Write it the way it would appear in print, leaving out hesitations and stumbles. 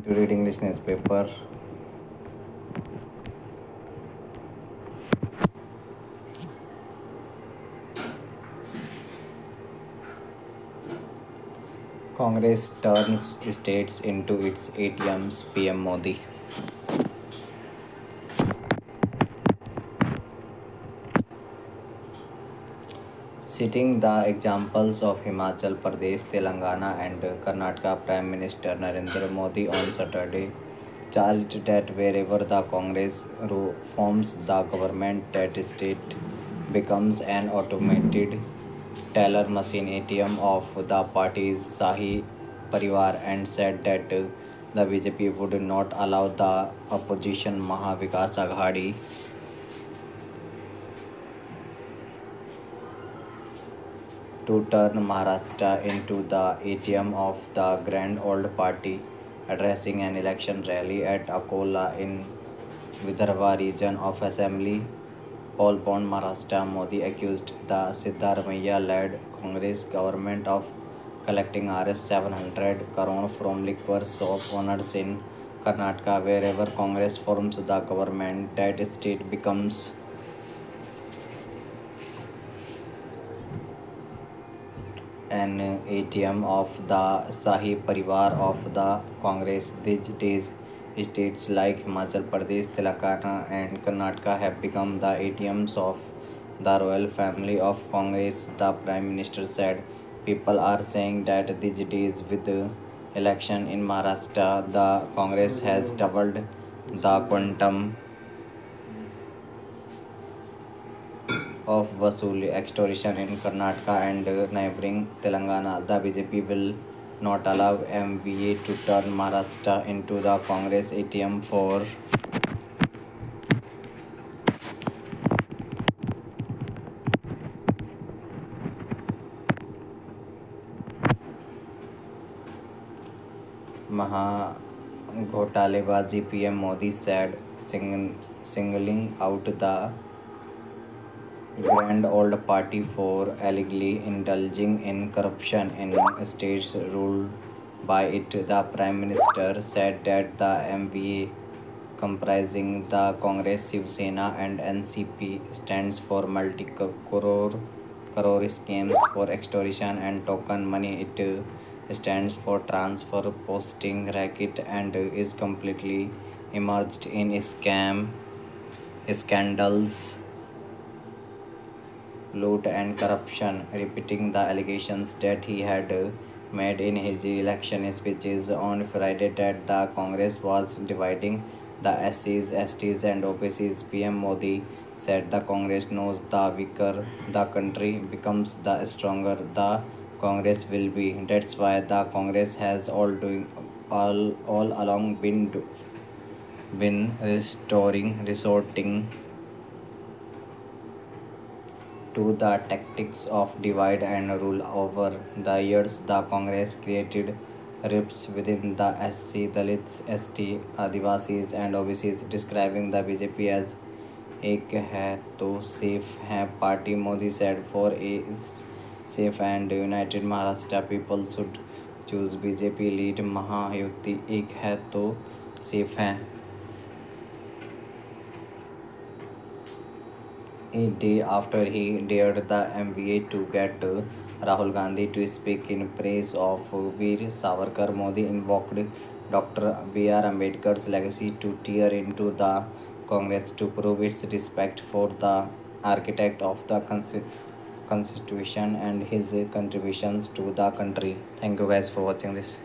to read English newspaper. Congress turns states into its ATMs, PM Modi. Citing the examples of Himachal Pradesh, Telangana, and Karnataka, Prime Minister Narendra Modi on Saturday charged that wherever the Congress forms the government, that state becomes an automated teller machine ATM of the party's Shahi Parivar, and said that the BJP would not allow the opposition Maha Vikas Aghadi to turn Maharashtra into the ATM of the grand old party. Addressing an election rally at Akola in Vidarbha region of Assembly, Paul Pond, Maharashtra, Modi accused the Siddaramaiah-led Congress government of collecting Rs 700 crore from liquor shop owners in Karnataka. Wherever Congress forms the government, that state becomes an ATM of the Shahi Parivar of the Congress. These days, states like Himachal Pradesh, Telangana, and Karnataka have become the ATMs of the royal family of Congress. The Prime Minister said, "People are saying that these days, with the election in Maharashtra, the Congress has doubled the quantum of Vasuli extortion in Karnataka and neighboring Telangana. The BJP will not allow MVA to turn Maharashtra into the Congress ATM for Maha Ghotalebazi. PM Modi said, singling out the grand old party for allegedly indulging in corruption in states ruled by it. The Prime Minister said that the MVA, comprising the Congress, Shiv Sena, and NCP, stands for multi-crore schemes for extortion and token money. It stands for transfer posting racket and is completely immersed in scandals, loot and corruption, repeating the allegations that he had made in his election speeches on Friday that the Congress was dividing the SCs, STs, and OBCs. PM Modi said the Congress knows the weaker the country becomes, the stronger the Congress will be. That's why the Congress has all along been resorting to the tactics of divide and rule. Over the years, the Congress created rifts within the SC, Dalits, ST, Adivasis, and OBCs, describing the BJP as एक है तो safe है party. Modi said for a safe and united Maharashtra, people should choose BJP lead Mahayuti. एक है तो safe है. A day after he dared the MVA to get Rahul Gandhi to speak in praise of Veer Savarkar, Modi invoked Dr. B.R. Ambedkar's legacy to tear into the Congress to prove its respect for the architect of the Constitution and his contributions to the country. Thank you guys for watching this.